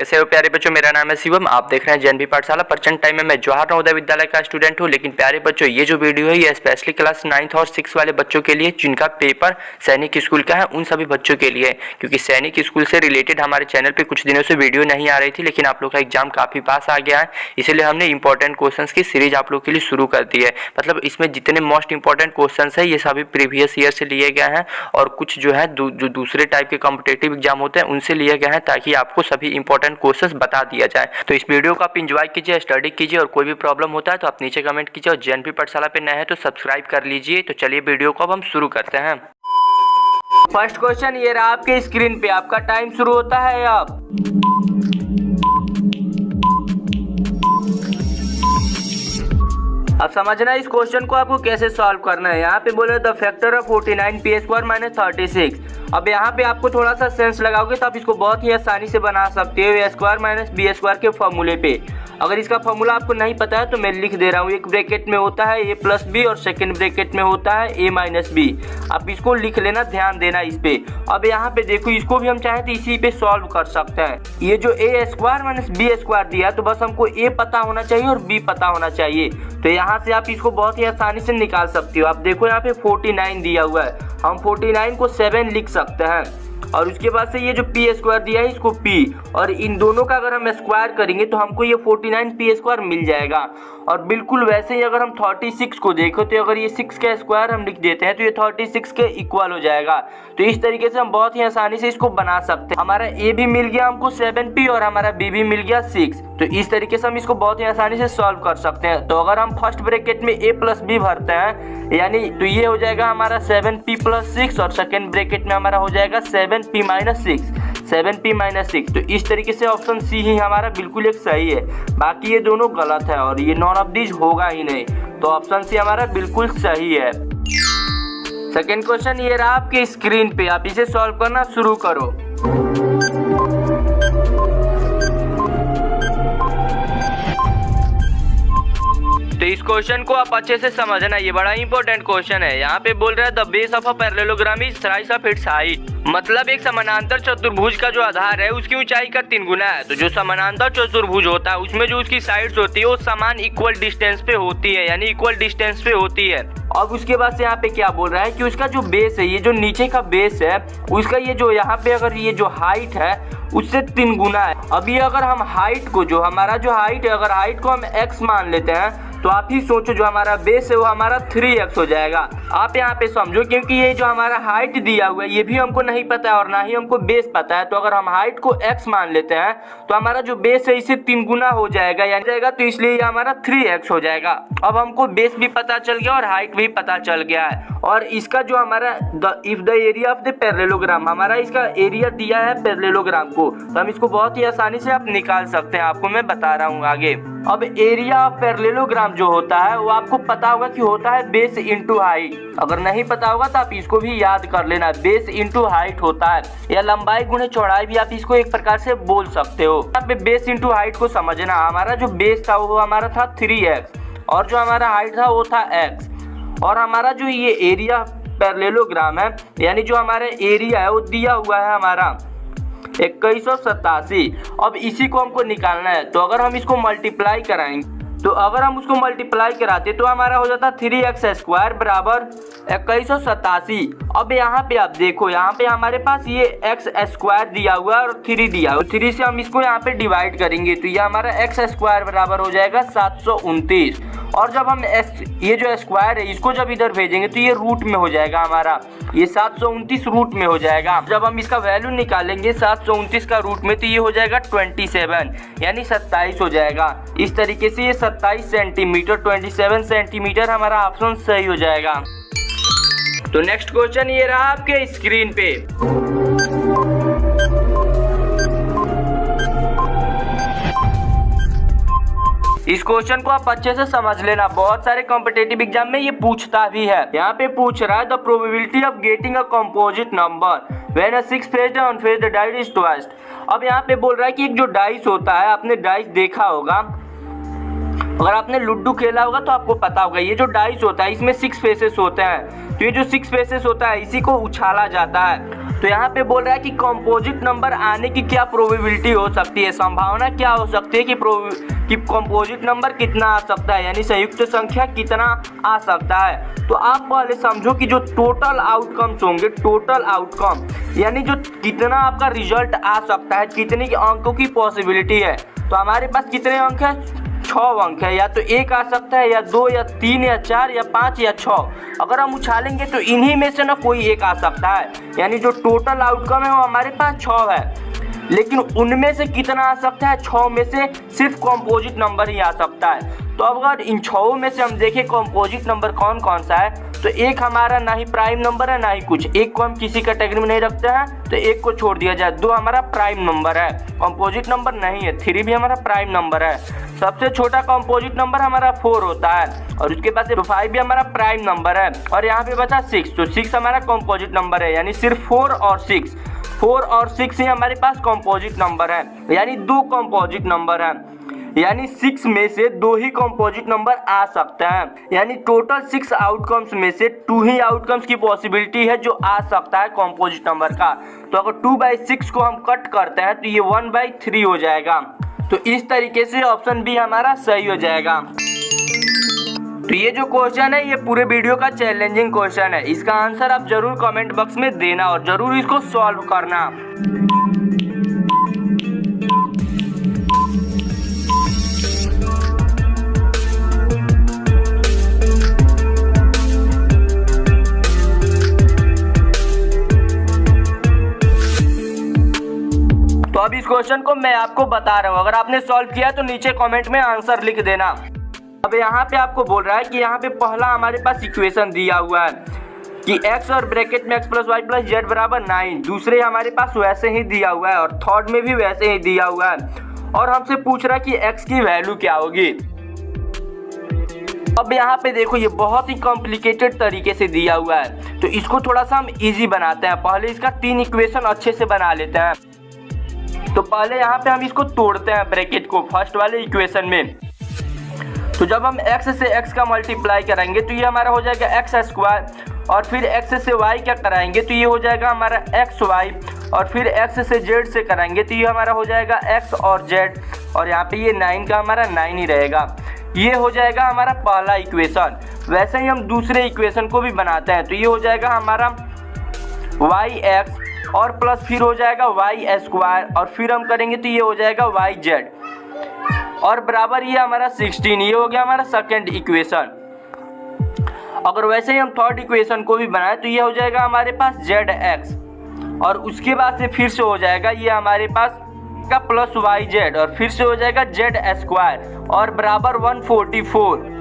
कैसे हो प्यारे बच्चों, मेरा नाम है शिवम। आप देख रहे हैं जेएनवी पाठशाला। प्रचंड टाइम में मैं जवाहर नवोदय विद्यालय का स्टूडेंट हूं। लेकिन प्यारे बच्चों, ये जो वीडियो है ये स्पेशली क्लास 9th और 6 वाले बच्चों के लिए जिनका पेपर सैनिक स्कूल का है, उन सभी बच्चों के लिए। क्योंकि सैनिक स्कूल से रिलेटेड हमारे चैनल पे कुछ दिनों से वीडियो नहीं आ रही थी, लेकिन आप लोग का एग्जाम काफी पास आ गया है, इसलिए हमने इंपॉर्टेंट क्वेश्चन की सीरीज आप लोग के लिए शुरू कर दी है। मतलब इसमें जितने मोस्ट इंपॉर्टेंट क्वेश्चन है ये सभी प्रीवियस ईयर से लिए गए हैं, और कुछ जो है जो दूसरे टाइप के कॉम्पिटेटिव एग्जाम होते हैं उनसे लिए गए हैं, ताकि आपको सभी इंपॉर्टेंट क्वेश्चन बता दिया जाए। तो इस वीडियो को आप एंजॉय कीजिए, स्टडी कीजिए, और कोई भी प्रॉब्लम होता है तो आप नीचे कमेंट कीजिए। और जेएनवी पाठशाला पे नए हैं तो सब्सक्राइब कर लीजिए। तो चलिए वीडियो को अब हम शुरू करते हैं। फर्स्ट क्वेश्चन ये रहा आपके स्क्रीन पे, आपका टाइम शुरू होता है अब। अब समझना इस क्वेश्चन को आपको कैसे सॉल्व करना है। यहाँ पे बोले the factor of 49 P square minus 36। अब यहाँ पे आपको थोड़ा सा सेंस लगाओगे तो आप इसको बहुत ही आसानी से बना सकते हो ए स्क्वायर माइनस बी स्क्वायर के फॉर्मूले पे। अगर इसका फॉर्मूला आपको नहीं पता है तो मैं लिख दे रहा हूँ। एक ब्रैकेट में होता है ए प्लस बी और सेकेंड ब्रैकेट में होता है ए माइनस बी। आप इसको लिख लेना, ध्यान देना इस पे। अब यहाँ पे देखो, इसको भी हम चाहे तो इसी पे सॉल्व कर सकते हैं। ये जो ए स्क्वायर माइनस बी स्क्वायर दिया तो बस हमको ए पता होना चाहिए और बी पता होना चाहिए। तो यहाँ से आप इसको बहुत ही आसानी से निकाल सकते हो। आप देखो यहाँ पे 49 दिया हुआ है, हम 49 को 7 लिख सकते हैं, और उसके बाद से ये जो पी स्क्वायर दिया है इसको पी, और इन दोनों का अगर हम स्क्वायर करेंगे तो हमको ये 49 पी स्क्वायर मिल जाएगा। और बिल्कुल वैसे ही अगर हम 36 को देखो तो अगर ये 6 का स्क्वायर हम लिख देते हैं तो ये 36 के इक्वल हो जाएगा। तो इस तरीके से हम बहुत ही आसानी से इसको बना सकते हैं। हमारा ए भी मिल गया हमको 7p और हमारा बी भी मिल गया 6। तो इस तरीके से हम इसको बहुत ही आसानी से सॉल्व कर सकते हैं। तो अगर हम फर्स्ट ब्रैकेट में a प्लस बी भरते हैं, यानी तो ये हो जाएगा हमारा 7p प्लस 6, और सेकेंड ब्रैकेट में हमारा हो जाएगा 7p माइनस 6, 7p माइनस 6। तो इस तरीके से ऑप्शन सी ही हमारा बिल्कुल एक सही है, बाकी ये दोनों गलत है और ये नॉन ऑफ दिस होगा ही नहीं। तो ऑप्शन सी हमारा बिल्कुल सही है। सेकेंड क्वेश्चन ये रहा आपके स्क्रीन पे, आप इसे सॉल्व करना शुरू करो। तो इस क्वेश्चन को आप अच्छे से समझना, ये बड़ा इंपॉर्टेंट क्वेश्चन है। यहाँ पे बोल रहा है the base of a parallelogram is thrice of its height. मतलब एक समानांतर चतुर्भुज का जो आधार है उसकी ऊंचाई का 3 गुना है। तो जो समानांतर चतुर्भुज होता है उसमें जो उसकी साइड्स होती है वो समान इक्वल डिस्टेंस पे होती है, यानी इक्वल डिस्टेंस पे होती है। अब उसके बाद से यहाँ पे क्या बोल रहा है कि उसका जो बेस है, ये जो नीचे का बेस है उसका ये जो यहाँ पे अगर ये जो हाइट है उससे 3 गुना है। अभी अगर हम हाइट को, जो हमारा जो हाइट है, अगर हाइट को हम x मान लेते हैं तो आप ही सोचो जो हमारा बेस है वो हमारा 3x हो जाएगा। आप यहाँ पे समझो, क्योंकि ये जो हमारा हाइट दिया हुआ है ये भी हमको नहीं पता है और ना ही हमको बेस पता है। तो अगर हम हाइट को x मान लेते हैं तो हमारा जो बेस है इससे 3 गुना हो जाएगा, यानी तो इसलिए ये हमारा 3x हो जाएगा। अब हमको बेस भी पता चल गया और हाइट भी पता चल गया है। और इसका जो हमारा if the area of the parallelogram, हमारा इसका एरिया दिया है पैरेललोग्राम को, तो हम इसको बहुत ही आसानी से आप निकाल सकते हैं। आपको मैं बता रहा हूँ आगे। अब एरिया ऑफ पैरेललोग्राम जो होता है वो आपको पता होगा कि होता है बेस इंटू हाइट। अगर नहीं पता होगा तो आप इसको भी याद कर लेना, बेस इंटू हाइट होता है, या लंबाई गुणे चौड़ाई भी आप इसको एक प्रकार से बोल सकते हो। यहाँ पे बेस इंटू हाइट को समझना, हमारा जो बेस था वो हमारा था 3x और जो हमारा हाइट था वो था x, और हमारा जो ये एरिया पैरेललोग्राम है, यानी जो हमारा एरिया है वो दिया हुआ है हमारा 2187। अब इसी को हमको निकालना है। तो अगर हम इसको मल्टीप्लाई कराएंगे, तो अगर हम उसको मल्टीप्लाई कराते तो हमारा हो जाता 3x स्क्वायर बराबर 2187। अब यहाँ पे आप देखो, यहाँ पे हमारे पास ये x स्क्वायर दिया हुआ है और 3 दिया हुआ है। 3 से हम इसको यहाँ पे डिवाइड करेंगे तो ये हमारा x स्क्वायर बराबर हो जाएगा 729। और जब हम ये जो स्क्वायर है इसको जब इधर भेजेंगे तो ये रूट में हो जाएगा हमारा, ये 729 रूट में हो जाएगा। जब हम इसका वैल्यू निकालेंगे 729 का रूट में तो ये हो जाएगा 27, यानी 27 हो जाएगा। इस तरीके से ये 27 सेंटीमीटर, 27 सेंटीमीटर हमारा ऑप्शन सही हो जाएगा। तो नेक्स्ट क्वेश्चन ये रहा आपके स्क्रीन पे। इस क्वेश्चन को आप अच्छे से समझ लेना, बहुत सारे कॉम्पिटेटिव एग्जाम में ये पूछता भी है। यहाँ पे पूछ रहा है the probability of getting a composite number when a 6 faced and अनफेस्ड dice is twice. अब यहाँ पे बोल रहा है कि एक जो डाइस होता है, आपने डाइस देखा होगा अगर आपने लूडो खेला होगा तो आपको पता होगा, ये जो डाइस होता है इसमें 6 फेसेस होते हैं। तो ये जो 6 फेसेस होता है इसी को उछाला जाता है। तो यहाँ पे बोल रहा है कि कंपोजिट नंबर आने की क्या प्रोबेबिलिटी हो सकती है, संभावना क्या हो सकती है कि कंपोजिट नंबर कितना आ सकता है, यानी संयुक्त संख्या कितना आ सकता है। तो आप पहले समझो कि जो टोटल आउटकम्स होंगे, टोटल आउटकम यानी जो कितना आपका रिजल्ट आ सकता है, कितने अंकों की पॉसिबिलिटी है। तो हमारे पास कितने अंक है, 6 अंक है, या तो 1 आ सकता है, या 2 या 3 या 4 या 5 या 6। अगर हम उछालेंगे तो इन्हीं में से ना कोई एक आ सकता है, यानी जो टोटल आउटकम है वो हमारे पास 6 है, लेकिन उनमें से कितना आ सकता है, 6 में से सिर्फ कंपोजिट नंबर ही आ सकता है। तो अगर इन 6 में से हम देखें कंपोजिट नंबर कौन कौन सा है, तो एक हमारा ना ही प्राइम नंबर है ना ही कुछ, एक को हम किसी कैटेगरी में नहीं रखते हैं तो एक को छोड़ दिया जाए। 2 हमारा प्राइम नंबर है, कंपोजिट नंबर नहीं है। 3 भी हमारा प्राइम नंबर है। सबसे छोटा कंपोजिट नंबर हमारा 4 होता है, और उसके बाद 5 भी हमारा प्राइम नंबर है, और यहाँ पे बचा 6। तो 6 हमारा कंपोजिट नंबर है, यानी सिर्फ 4 और 6 ही हमारे पास कंपोजिट नंबर है, यानी 2 कंपोजिट नंबर है, यानी 6 में से 2 ही कंपोजिट नंबर आ सकते हैं। यानी टोटल 6 आउटकम्स में से 2 ही आउटकम्स की पॉसिबिलिटी है जो आ सकता है कंपोजिट नंबर का। तो अगर 2/6 को हम कट करते हैं तो ये 1/3 हो जाएगा। तो इस तरीके से ऑप्शन बी हमारा सही हो जाएगा। तो ये जो क्वेश्चन है ये पूरे वीडियो का चैलेंजिंग क्वेश्चन है, इसका आंसर आप जरूर कमेंट बॉक्स में देना और जरूर इसको सॉल्व करना। तो अब इस क्वेश्चन को मैं आपको बता रहा हूँ, अगर आपने सॉल्व किया तो नीचे कमेंट में आंसर लिख देना। अब यहाँ पे आपको बोल रहा है कि यहाँ पे पहला हमारे पास इक्वेशन दिया हुआ है कि x और ब्रैकेट में x + y + z = 9। दूसरे हमारे पास वैसे ही दिया हुआ है, और थर्ड में भी वैसे ही दिया हुआ है, और हमसे पूछ रहा है कि x की वैल्यू क्या होगी। अब यहाँ पे देखो ये बहुत ही कॉम्प्लिकेटेड तरीके से दिया हुआ है, तो इसको थोड़ा सा हम इजी बनाते हैं। पहले इसका 3 इक्वेशन अच्छे से बना लेते हैं। तो पहले यहाँ पे हम इसको तोड़ते हैं ब्रैकेट को फर्स्ट वाले इक्वेशन में। तो जब हम x से x का मल्टीप्लाई करेंगे तो ये हमारा हो जाएगा x², और फिर x से y क्या कराएंगे तो ये हो जाएगा हमारा xy, और फिर x से z से कराएंगे तो ये हमारा हो जाएगा x और z, और यहाँ पे ये 9 का हमारा 9 ही रहेगा। ये हो जाएगा हमारा पहला इक्वेशन। वैसे ही हम दूसरे इक्वेशन को भी बनाते हैं, तो ये हो जाएगा हमारा yx और प्लस फिर हो जाएगा y², और फिर हम करेंगे तो ये हो जाएगा yz, और बराबर ये हमारा 16। ये हो गया हमारा सेकंड इक्वेशन। अगर वैसे ही हम थर्ड इक्वेशन को भी बनाए तो ये हो जाएगा हमारे पास zx, और उसके बाद से फिर से हो जाएगा ये हमारे पास का प्लस yz, और फिर से हो जाएगा z², और बराबर 144।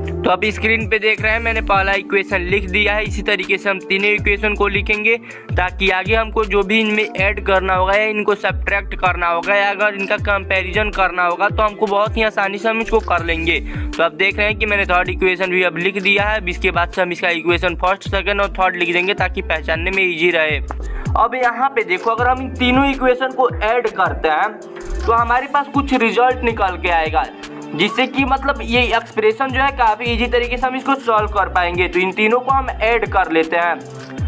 तो अब स्क्रीन पे देख रहे हैं मैंने पहला इक्वेशन लिख दिया है। इसी तरीके से हम तीनों इक्वेशन को लिखेंगे, ताकि आगे हमको जो भी इनमें ऐड करना होगा या इनको सब्ट्रैक्ट करना होगा या अगर इनका कंपैरिजन करना होगा तो हमको बहुत ही आसानी से हम इसको कर लेंगे। तो अब देख रहे हैं कि मैंने थर्ड इक्वेशन भी अब लिख दिया है। इसके बाद से हम इसका इक्वेशन फर्स्ट, सेकेंड और थर्ड लिख देंगे ताकि पहचानने में ईजी रहे। अब यहाँ पे देखो, अगर हम इन तीनों इक्वेशन को ऐड करते हैं तो हमारे पास कुछ रिजल्ट निकल के आएगा, जिससे कि मतलब ये एक्सप्रेशन जो है काफ़ी इजी तरीके से हम इसको सॉल्व कर पाएंगे। तो इन तीनों को हम ऐड कर लेते हैं।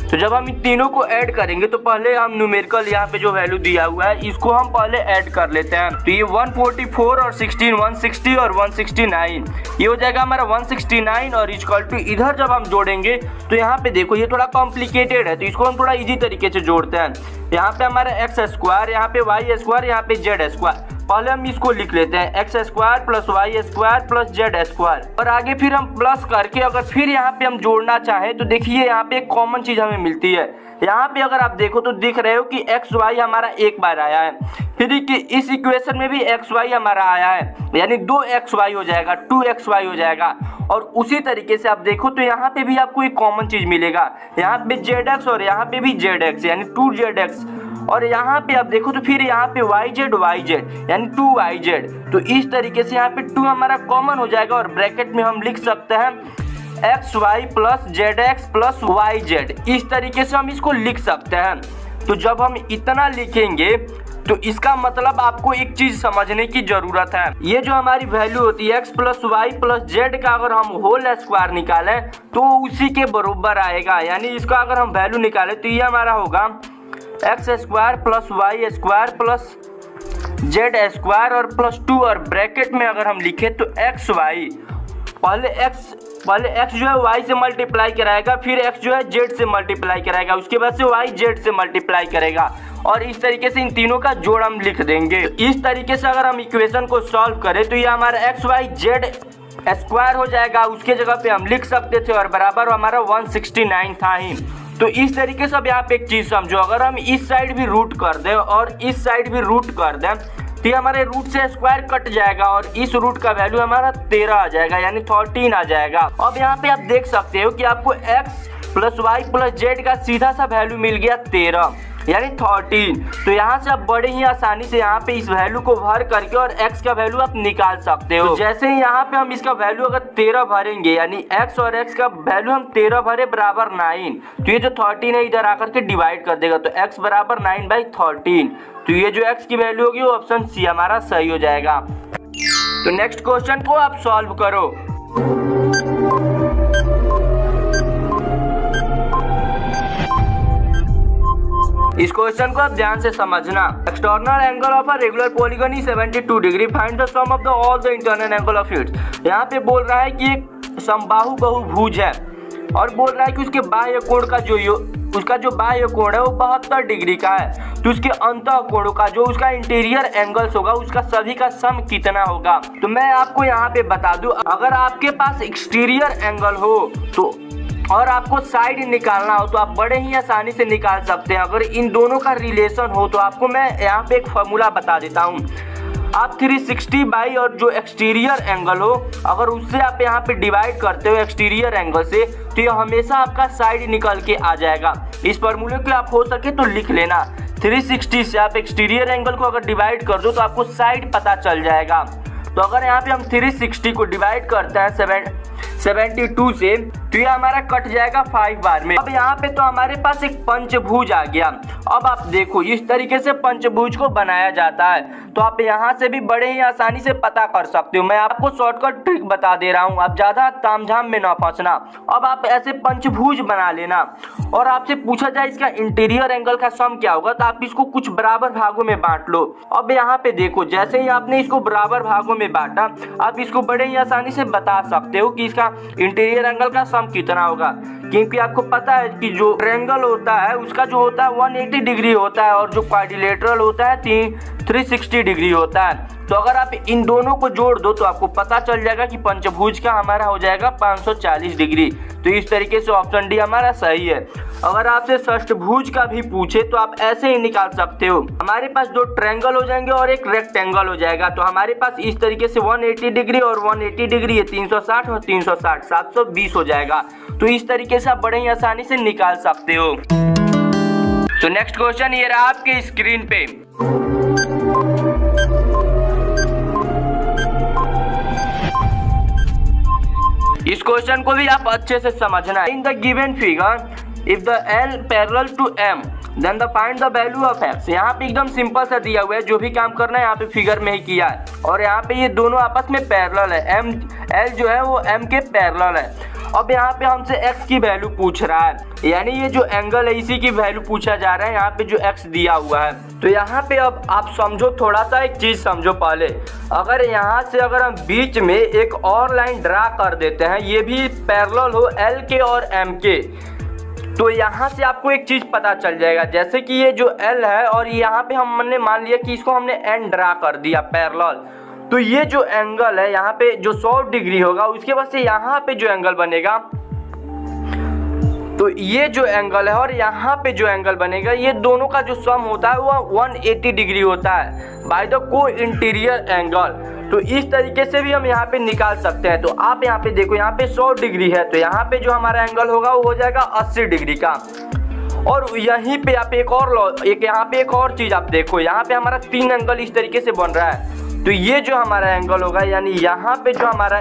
तो जब हम इन तीनों को ऐड करेंगे तो पहले हम न्यूमेरिकल यहाँ पे जो वैल्यू दिया हुआ है इसको हम पहले ऐड कर लेते हैं। तो ये 144 और 16 160 और 169, ये हो जाएगा हमारा 169, और इक्वल टू इधर जब हम जोड़ेंगे तो यहाँ पे देखो ये थोड़ा कॉम्प्लिकेटेड है, तो इसको हम थोड़ा इजी तरीके से जोड़ते हैं। यहाँ पे हमारा x², यहाँ पे y², यहाँ पे z²। पहले हम इसको लिख लेते हैं x² + y² + z², और आगे फिर हम प्लस करके अगर फिर यहाँ पे हम जोड़ना चाहें तो देखिए यहाँ पे एक कॉमन चीज़ हमें मिलती है। यहाँ पे अगर आप देखो तो दिख रहे हो कि xy हमारा एक बार आया है, फिर इस इक्वेशन में भी xy हमारा आया है, यानी 2xy हो जाएगा, 2xy हो जाएगा। और उसी तरीके से आप देखो तो यहाँ पे भी आपको एक कॉमन चीज़ मिलेगा, यहाँ पे zx और यहाँ पे भी zx यानी 2zx, और यहाँ पे आप देखो तो फिर यहाँ पे yz यानी 2yz। तो इस तरीके से यहाँ पे 2 हमारा कॉमन हो जाएगा, और ब्रैकेट में हम लिख सकते हैं xy + zx + yz। इस तरीके से हम इसको लिख सकते हैं। तो जब हम इतना लिखेंगे तो इसका मतलब आपको एक चीज समझने की जरूरत है, ये जो हमारी वैल्यू होती है x plus y plus z का अगर हम होल स्क्वायर निकालें तो उसी के बराबर आएगा। यानी इसका अगर हम वैल्यू निकालें तो ये हमारा होगा x square plus y square plus z square और प्लस 2 और ब्रैकेट में अगर हम लिखे तो एक्स वाई, पहले x जो है y से मल्टीप्लाई कराएगा, फिर x जो है z से मल्टीप्लाई कराएगा, उसके बाद से y z से मल्टीप्लाई करेगा और इस तरीके से इन तीनों का जोड़ हम लिख देंगे। इस तरीके से अगर हम इक्वेशन को सॉल्व करें तो ये हमारा एक्स वाई जेड स्क्वायर हो जाएगा, उसके जगह पे हम लिख सकते थे और बराबर हमारा 169 था ही। तो इस तरीके से अब यहाँ पे एक चीज समझो, अगर हम इस साइड भी रूट कर दें और इस साइड भी रूट कर दें तो हमारे रूट से स्क्वायर कट जाएगा और इस रूट का वैल्यू हमारा 13 आ जाएगा, यानी 13 आ जाएगा। अब यहाँ पे आप देख सकते हो कि आपको x plus y plus z का सीधा सा वैल्यू मिल गया 13 यानी 13। तो यहाँ से आप बड़े ही आसानी से यहाँ पे इस वैल्यू को भर करके और x का वैल्यू आप निकाल सकते हो। तो जैसे ही यहाँ पे हम इसका वैल्यू अगर 13 भरेंगे, यानी x और x का वैल्यू हम 13 भरे बराबर 9, तो ये जो 13 है इधर आकर के डिवाइड कर देगा, तो x बराबर 9/13। तो ये जो x की वैल्यू होगी वो ऑप्शन सी हमारा सही हो जाएगा। तो नेक्स्ट क्वेश्चन को आप सॉल्व करो। इस क्वेश्चन को आप ध्यान से समझना। External angle of a regular polygon is 72 degree, find the sum of the all the internal angle of its. यहाँ पे बोल रहा है कि एक समबाहु बहुभुज है और बोल रहा है कि उसके बाह्य कोण का जो बाह्य कोण है वो 72 डिग्री का है, तो उसके अंतः कोणों का जो उसका इंटीरियर एंगल्स होगा उसका सभी का सम कितना होगा। तो मैं आपको यहाँ पे बता दूं, अगर आपके पास एक्सटीरियर एंगल हो तो और आपको साइड निकालना हो तो आप बड़े ही आसानी से निकाल सकते हैं। अगर इन दोनों का रिलेशन हो तो आपको मैं यहाँ पे एक फॉर्मूला बता देता हूँ। आप 360 बाई और जो एक्सटीरियर एंगल हो अगर उससे आप यहाँ पे डिवाइड करते हो एक्सटीरियर एंगल से, तो ये हमेशा आपका साइड निकल के आ जाएगा। इस फॉर्मूले को आप हो सके तो लिख लेना। 360 से आप एक्सटीरियर एंगल को अगर डिवाइड कर दो तो आपको साइड पता चल जाएगा। तो अगर यहाँ पे हम 360 को डिवाइड करते हैं 72 से, तो ये हमारा कट जाएगा 5 बार में। अब यहाँ पे तो हमारे पास एक पंचभुज आ गया। अब आप देखो इस तरीके से पंचभुज को बनाया जाता है, तो आप यहाँ से भी बड़े ही आसानी से पता कर सकते हो। मैं आपको शॉर्टकट ट्रिक बता दे रहा हूँ, आप ज्यादा तामझाम में ना फंसना। अब आप ऐसे पंचभुज बना लेना और आपसे पूछा जाए इसका इंटीरियर एंगल का सम क्या होगा, तो आप इसको कुछ बराबर भागों में बांट लो। अब यहाँ पे देखो, जैसे ही आपने इसको बराबर भागों में बांटा, आप इसको बड़े ही आसानी से बता सकते हो कि इसका इंटीरियर एंगल का सम कितना होगा, क्योंकि आपको पता है कि जो ट्रायंगल होता है उसका जो होता है 180 डिग्री होता है और जो क्वाड्रिलेटरल होता है 360 डिग्री होता है। तो अगर आप इन दोनों को जोड़ दो तो आपको पता चल जाएगा कि पंचभुज का हमारा हो जाएगा 540 डिग्री। तो इस तरीके से ऑप्शन डी हमारा सही है। अगर आपसे षष्ठभुज का भी पूछे तो आप ऐसे ही निकाल सकते हो। हमारे पास 2 ट्रायंगल हो जाएंगे और एक रेक्टेंगल हो जाएगा, तो हमारे पास इस तरीके से 180 डिग्री और 180 डिग्री है 360 और 360 720 हो जाएगा। तो इस तरीके से आप बड़े ही आसानी से निकाल सकते हो। तो नेक्स्ट क्वेश्चन ये रहा आपके स्क्रीन पे। इस क्वेश्चन को भी आप अच्छे से समझना है। In the given figure if the L parallel to M then the find the value of X। यहाँ पे एकदम सिंपल सा दिया हुआ है, जो भी काम करना है यहाँ पे फिगर में ही किया है और यहाँ पे ये दोनों आपस में पैरेलल है। L जो है वो M के पैरेलल है। अब यहाँ पे हमसे x की वैल्यू पूछ रहा है, यानी ये जो एंगल है इसी की वैल्यू पूछा जा रहा है, यहाँ पे जो x दिया हुआ है। तो यहाँ पे अब आप समझो, थोड़ा सा एक चीज समझो पहले। अगर यहाँ से अगर हम बीच में एक और लाइन ड्रा कर देते हैं, ये भी पैरेलल हो L के और M के, तो यहाँ से आपको एक चीज पता चल जाएगा। जैसे कि ये जो L है और यहाँ पे हमने मान लिया कि इसको हमने N ड्रा कर दिया पैरेलल, तो ये जो एंगल है यहाँ पे जो 100 डिग्री होगा, उसके बाद से यहाँ पे जो एंगल बनेगा, तो ये जो एंगल है और यहाँ पे जो एंगल बनेगा, ये दोनों का जो सम होता है वो 180 डिग्री होता है बाय द को इंटीरियर एंगल। तो इस तरीके से भी हम यहाँ पे निकाल सकते हैं। तो आप यहाँ पे देखो, यहाँ पे 100 डिग्री है, तो यहाँ पे जो हमारा एंगल होगा वो हो जाएगा 80 डिग्री का। और यहीं पे आप यहाँ पे एक और चीज आप देखो, यहाँ पे हमारा 3 एंगल इस तरीके से बन रहा है। तो ये जो हमारा एंगल होगा, यानी यहाँ पे जो हमारा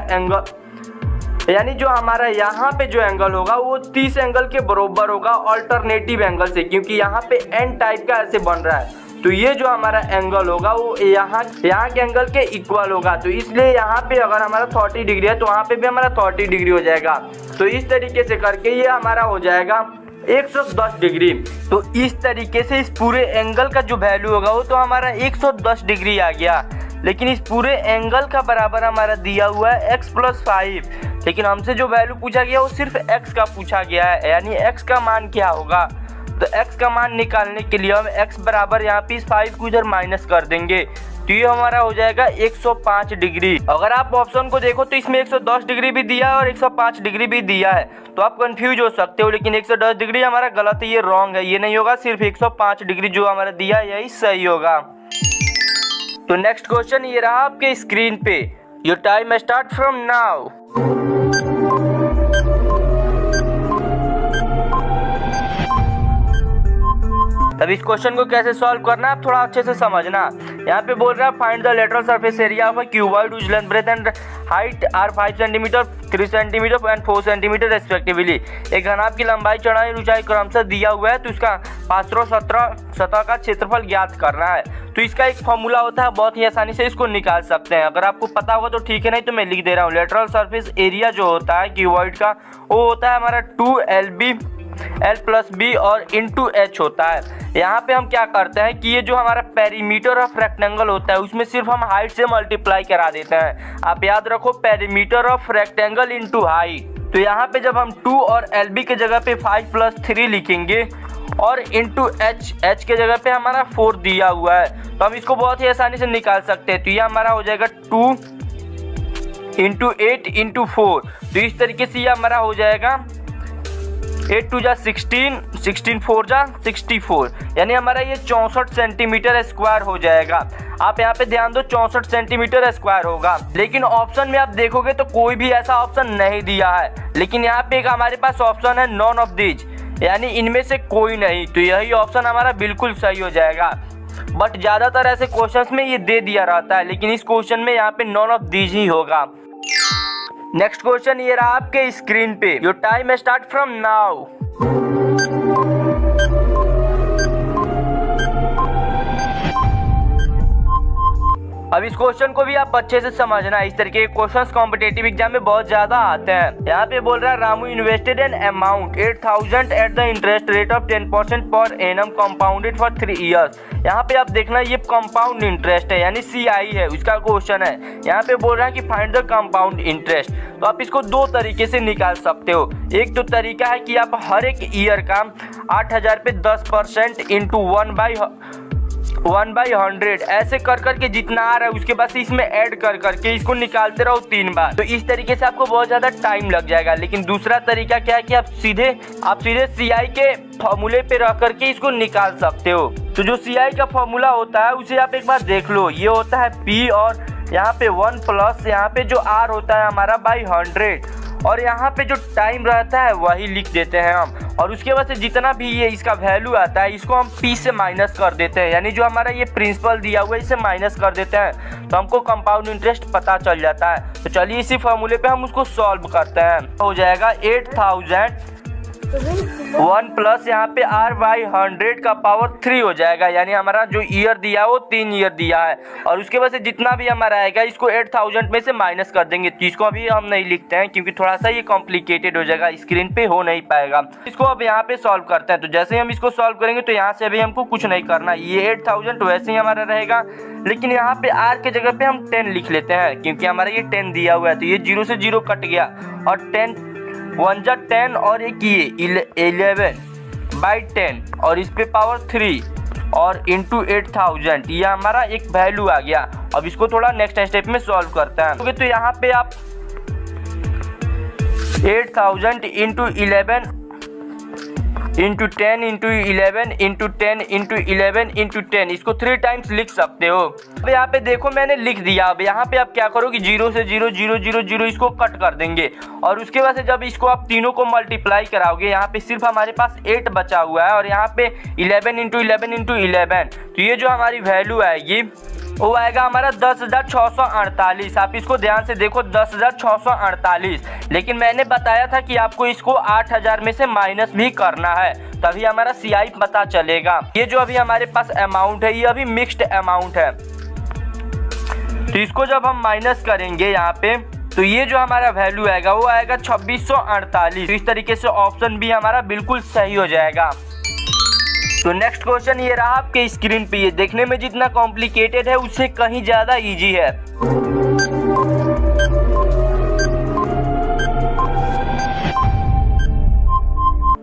एंगल होगा वो 30 एंगल के बराबर होगा अल्टरनेटिव एंगल से, क्योंकि यहाँ पे एन टाइप का ऐसे बन रहा है। तो ये जो हमारा एंगल होगा वो यहाँ के एंगल के इक्वल होगा। तो इसलिए यहाँ पे अगर हमारा 30 डिग्री है तो वहाँ पे भी हमारा 30 डिग्री हो जाएगा। तो इस तरीके से करके ये हमारा हो जाएगा 110 डिग्री। तो इस तरीके से इस पूरे एंगल का जो वैल्यू होगा वो तो हमारा 110 डिग्री आ गया। लेकिन इस पूरे एंगल का बराबर हमारा दिया हुआ है x+5, लेकिन हमसे जो वैल्यू पूछा गया वो सिर्फ x का पूछा गया है, यानी x का मान क्या होगा। तो x का मान निकालने के लिए हम x बराबर यहाँ पे इस 5 को इधर माइनस कर देंगे, तो ये हमारा हो जाएगा 105 डिग्री। अगर आप ऑप्शन को देखो तो इसमें 110 डिग्री भी दिया है और 105 डिग्री भी दिया है, तो आप कंफ्यूज हो सकते हो। लेकिन 110 डिग्री हमारा गलत है, ये रॉन्ग है, ये नहीं होगा। सिर्फ 105 डिग्री जो हमारा दिया है यही सही होगा। तो नेक्स्ट क्वेश्चन ये रहा आपके स्क्रीन पे। Your time start from now. तब इस क्वेश्चन को कैसे सॉल्व करना है आप थोड़ा अच्छे से समझना। यहाँ पे बोल रहा है find the lateral surface area of a cuboid which length breadth and height are 5 centimetre, 3 centimetre and 4 centimetre respectively. एक घनाभ की लंबाई, चौड़ाई, ऊंचाई क्रमशः दिया हुआ है, तो इसका पार्श्व सतह का क्षेत्रफल ज्ञात करना है। तो इसका एक फॉर्मूला होता है, बहुत ही आसानी से इसको निकाल सकते हैं। अगर आपको पता होगा तो ठीक है, नहीं तो मैं लिख दे रहा हूँ। लेटरल सरफेस एरिया जो होता है क्यूबॉइड का वो होता है हमारा 2LB L+B और इंटू H होता है। यहाँ पे हम क्या करते हैं कि ये जो हमारा पेरीमीटर ऑफ रेक्टेंगल होता है उसमें सिर्फ हम हाइट से मल्टीप्लाई करा देते हैं। आप याद रखो, perimeter of rectangle into height. तो यहाँ पे जब हम 2 और LB के जगह पे 5+3 लिखेंगे और इंटू H के जगह पे हमारा 4 दिया हुआ है, तो हम इसको बहुत ही आसानी से निकाल सकते हैं। तो ये हमारा हो जाएगा 2 इंटू 8 इंटू 4। तो इस तरीके से ये हमारा हो जाएगा 8 2 जा 16, 16 4 जा 64, यानी हमारा ये 64 सेंटीमीटर स्क्वायर हो जाएगा। आप यहाँ पे ध्यान दो, 64 सेंटीमीटर स्क्वायर होगा। लेकिन ऑप्शन में आप देखोगे तो कोई भी ऐसा ऑप्शन नहीं दिया है, लेकिन यहाँ पे एक हमारे पास ऑप्शन है नॉन ऑफ दीज, यानी इनमें से कोई नहीं। तो यही ऑप्शन हमारा बिल्कुल सही हो जाएगा। बट ज़्यादातर ऐसे क्वेश्चंस में ये दे दिया रहता है, लेकिन इस क्वेश्चन में यहाँ पे नॉन ऑफ दीज ही होगा। नेक्स्ट क्वेश्चन ये रहा आपके स्क्रीन पे। Your time start from now. अब इस क्वेश्चन को भी आप अच्छे से समझना। इस तरीके के क्वेश्चंस कॉम्पिटेटिव एग्जाम में बहुत ज्यादा आते हैं। यहाँ पे बोल रहा है Ramu invested an amount 8000 at the interest rate of 10% per annum compounded for 3 years. यहाँ पे आप देखना ये कंपाउंड इंटरेस्ट है, यानी CI है, उसका क्वेश्चन है। यहाँ पे बोल रहा है कि फाइंड द कंपाउंड इंटरेस्ट। तो आप इसको दो तरीके से निकाल सकते हो। एक तो तरीका है कि आप हर एक ईयर का 8000 पे 10% इंटू 1/100 ऐसे कर करके जितना आ रहा है उसके बाद इसमें ऐड कर करके इसको निकालते रहो 3 बार। तो इस तरीके से आपको बहुत ज़्यादा टाइम लग जाएगा। लेकिन दूसरा तरीका क्या है कि आप सीधे CI के फॉर्मूले पे रख करके इसको निकाल सकते हो। तो जो CI का फॉर्मूला होता है उसे आप एक बार देख लो। ये होता है P और यहाँ पे 1 प्लस यहाँ पे जो R होता है हमारा /100 और यहाँ पे जो टाइम रहता है वही लिख देते हैं हम। और उसके बाद से जितना भी ये इसका वैल्यू आता है इसको हम P से माइनस कर देते हैं, यानी जो हमारा ये प्रिंसिपल दिया हुआ है इसे माइनस कर देते हैं, तो हमको कंपाउंड इंटरेस्ट पता चल जाता है। तो चलिए इसी फॉर्मूले पे हम उसको सॉल्व करते हैं। हो जाएगा 8000 1 प्लस यहाँ पे R/100 का पावर 3 हो जाएगा, यानी हमारा जो ईयर दिया है वो 3 ईयर दिया है। और उसके बाद से जितना भी हमारा आएगा इसको 8000 में से माइनस कर देंगे। तो इसको अभी हम नहीं लिखते हैं क्योंकि थोड़ा सा ये कॉम्प्लिकेटेड हो जाएगा, स्क्रीन पे हो नहीं पाएगा। इसको अब यहाँ पे सॉल्व करते हैं। तो जैसे ही हम इसको सॉल्व करेंगे तो यहाँ से अभी हमको कुछ नहीं करना, ये 8000 वैसे ही हमारा रहेगा। लेकिन यहाँ पे R के जगह पे हम 10 लिख लेते हैं क्योंकि हमारा ये 10 दिया हुआ है। तो ये 0 से 0 कट गया और 10 1 जा 10 और एक ये 11/10 और इस पे पावर 3 और इंटू 8000, ये हमारा एक वैल्यू आ गया। अब इसको थोड़ा नेक्स्ट स्टेप में सॉल्व करते हैं। तो यहाँ पे आप 8000 into 11 into 10 into 11 into 10 into 11 into 10 इसको 3 टाइम्स लिख सकते हो। अब यहाँ पे देखो मैंने लिख दिया। अब यहाँ पे आप क्या करो कि 0 से 0 0 0 0 इसको कट कर देंगे और उसके बाद से जब इसको आप तीनों को मल्टीप्लाई कराओगे यहाँ पे सिर्फ हमारे पास 8 बचा हुआ है और यहाँ पे 11 इंटू 11 इंटू 11, तो ये जो हमारी वैल्यू आएगी वो आएगा हमारा 10,648। आप इसको ध्यान से देखो 10,648। लेकिन मैंने बताया था कि आपको इसको 8000 में से माइनस भी करना है। तभी हमारा CI पता चलेगा। ये जो अभी हमारे पास अमाउंट है ये अभी मिक्स्ड अमाउंट है, तो इसको जब हम माइनस करेंगे यहाँ पे तो ये जो हमारा वैल्यू आएगा वो आएगा 2648। तो इस तरीके से ऑप्शन भी हमारा बिल्कुल सही हो जाएगा। तो नेक्स्ट क्वेश्चन ये रहा आपके स्क्रीन पे। ये देखने में जितना कॉम्प्लिकेटेड है उससे कहीं ज्यादा इजी है।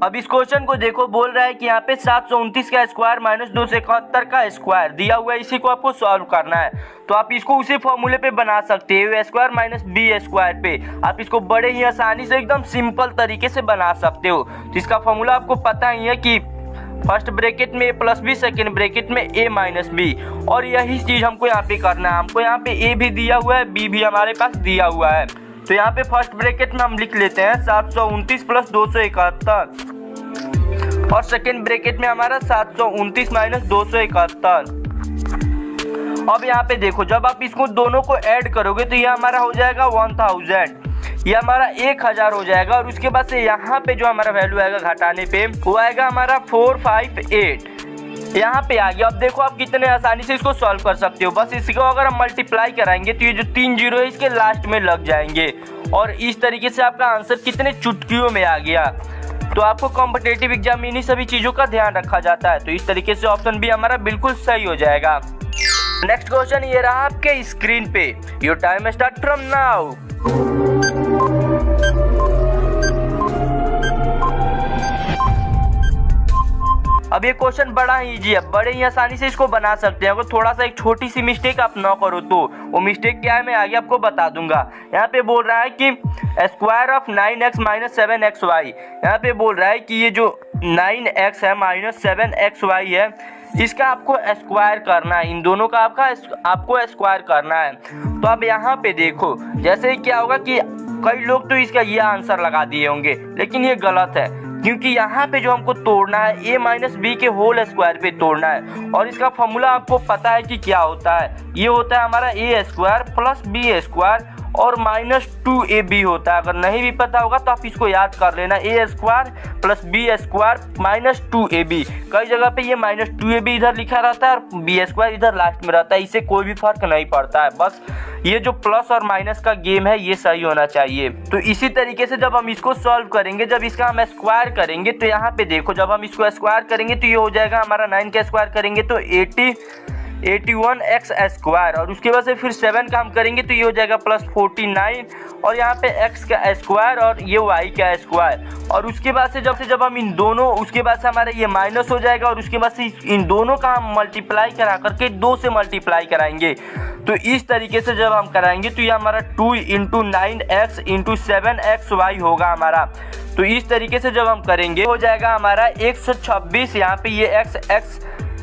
अब इस क्वेश्चन को देखो, बोल रहा है कि यहाँ पे 729 का स्क्वायर माइनस 271 का स्क्वायर दिया हुआ है, इसी को आपको सॉल्व करना है। तो आप इसको उसी फॉर्मूले पे बना सकते हो, ए स्क्वायर माइनस बी स्क्वायर पे। आप इसको बड़े ही आसानी से एकदम सिंपल तरीके से बना सकते हो। तो इसका फॉर्मूला आपको पता ही है कि फर्स्ट ब्रैकेट में ए प्लस बी, सेकेंड ब्रैकेट में ए माइनस बी, और यही चीज हमको यहाँ पे करना है। हमको यहाँ पे ए भी दिया हुआ है, बी भी हमारे पास दिया हुआ है। तो यहाँ पे फर्स्ट ब्रैकेट में हम लिख लेते हैं 729 प्लस 271, और सेकेंड ब्रैकेट में हमारा 729 माइनस 271। अब यहाँ पे देखो, जब आप इसको दोनों को ऐड करोगे तो ये हमारा हो जाएगा 1000, ये हमारा 1000 हो जाएगा। और उसके बाद से यहाँ पे जो हमारा वैल्यू आएगा घटाने पे वो आएगा हमारा 458, यहाँ पे आ गया। अब देखो आप कितने आसानी से इसको सॉल्व कर सकते हो। बस इसको अगर हम मल्टीप्लाई कराएंगे तो ये जो 3 जीरो है इसके लास्ट में लग जाएंगे, और इस तरीके से आपका आंसर कितने चुटकियों में आ गया। तो आपको कॉम्पिटिटिव एग्जाम में इन्हीं सभी चीजों का ध्यान रखा जाता है। तो इस तरीके से ऑप्शन भी हमारा बिल्कुल सही हो जाएगा। नेक्स्ट क्वेश्चन ये रहा आपके स्क्रीन पे। Your time start from now. अब ये क्वेश्चन बड़ा ही इजी है, बड़े ही आसानी से इसको बना सकते हैं। अगर थोड़ा सा एक छोटी सी मिस्टेक आप ना करो तो वो मिस्टेक क्या है मैं आगे आपको बता दूंगा। यहाँ पे बोल रहा है कि square of 9x minus 7xy। यहाँ पे बोल रहा है कि ये जो 9x है माइनस 7xy है, इसका आपको स्क्वायर करना है। इन दोनों का आपको स्क्वायर करना है। तो अब यहाँ पे देखो, जैसे ही क्या होगा कि कई लोग तो इसका ये आंसर लगा दिए होंगे, लेकिन ये गलत है, क्योंकि यहाँ पे जो हमको तोड़ना है ए माइनस बी के होल स्क्वायर पे तोड़ना है। और इसका फॉर्मूला आपको पता है कि क्या होता है। ये होता है हमारा ए स्क्वायर प्लस बी स्क्वायर और माइनस 2ab होता है। अगर नहीं भी पता होगा तो आप इसको याद कर लेना, a square plus b square minus 2ab। कई जगह पे ये माइनस 2ab इधर लिखा रहता है और बी स्क्वायर इधर लास्ट में रहता है, इससे कोई भी फर्क नहीं पड़ता है। बस ये जो प्लस और माइनस का गेम है ये सही होना चाहिए। तो इसी तरीके से जब हम इसको सॉल्व करेंगे, जब इसका हम स्क्वायर करेंगे तो यहाँ पे देखो, जब हम इसको स्क्वायर करेंगे तो ये हो जाएगा हमारा 9 का स्क्वायर करेंगे तो 81x स्क्वायर, और उसके बाद से फिर 7 का हम करेंगे तो ये हो जाएगा प्लस 49, और यहाँ पे x का स्क्वायर और ये y का स्क्वायर। और उसके बाद से जब हम इन दोनों, उसके बाद से हमारा ये माइनस हो जाएगा, और उसके बाद से इन दोनों का हम मल्टीप्लाई करा करके 2 से मल्टीप्लाई कराएंगे। तो इस तरीके से जब हम कराएंगे तो ये हमारा 2 इंटू 9x इंटू 7xy होगा हमारा। तो इस तरीके से जब हम करेंगे हो जाएगा हमारा 126। यहाँ पे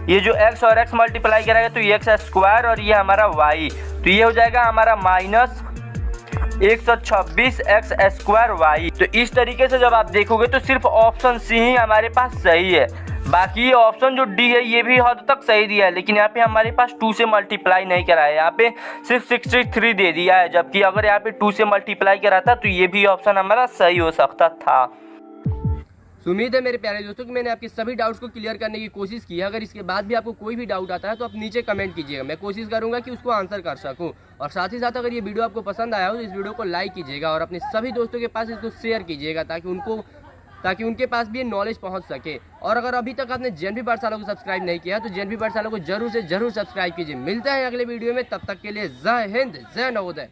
ये जो x और x मल्टीप्लाई कराएगा तो ये x स्क्वायर और ये हमारा y, तो ये हो जाएगा हमारा माइनस 126x स्क्वायर y। तो इस तरीके से जब आप देखोगे तो सिर्फ ऑप्शन सी ही हमारे पास सही है। बाकी ये ऑप्शन जो डी है ये भी हद तक सही दिया है, लेकिन यहाँ पे हमारे पास 2 से मल्टीप्लाई नहीं करा है, यहाँ पे सिर्फ 63 दे दिया है। जबकि अगर यहाँ पे 2 से मल्टीप्लाई करा था तो ये भी ऑप्शन हमारा सही हो सकता था। उम्मीद है मेरे प्यारे दोस्तों कि मैंने आपके सभी डाउट्स को क्लियर करने की कोशिश की है। अगर इसके बाद भी आपको कोई भी डाउट आता है तो आप नीचे कमेंट कीजिएगा, मैं कोशिश करूंगा कि उसको आंसर कर सकूं। और साथ ही साथ अगर ये वीडियो आपको पसंद आया हो तो इस वीडियो को लाइक कीजिएगा और अपने सभी दोस्तों के पास इसको शेयर कीजिएगा ताकि उनके पास भी ये नॉलेज पहुंच सके। और अगर अभी तक आपने जेएनवी पाठशाला को सब्सक्राइब नहीं किया तो जेएनवी पाठशाला को जरूर से जरूर सब्सक्राइब कीजिए। मिलते हैं अगले वीडियो में, तब तक के लिए जय हिंद, जय नवोदय।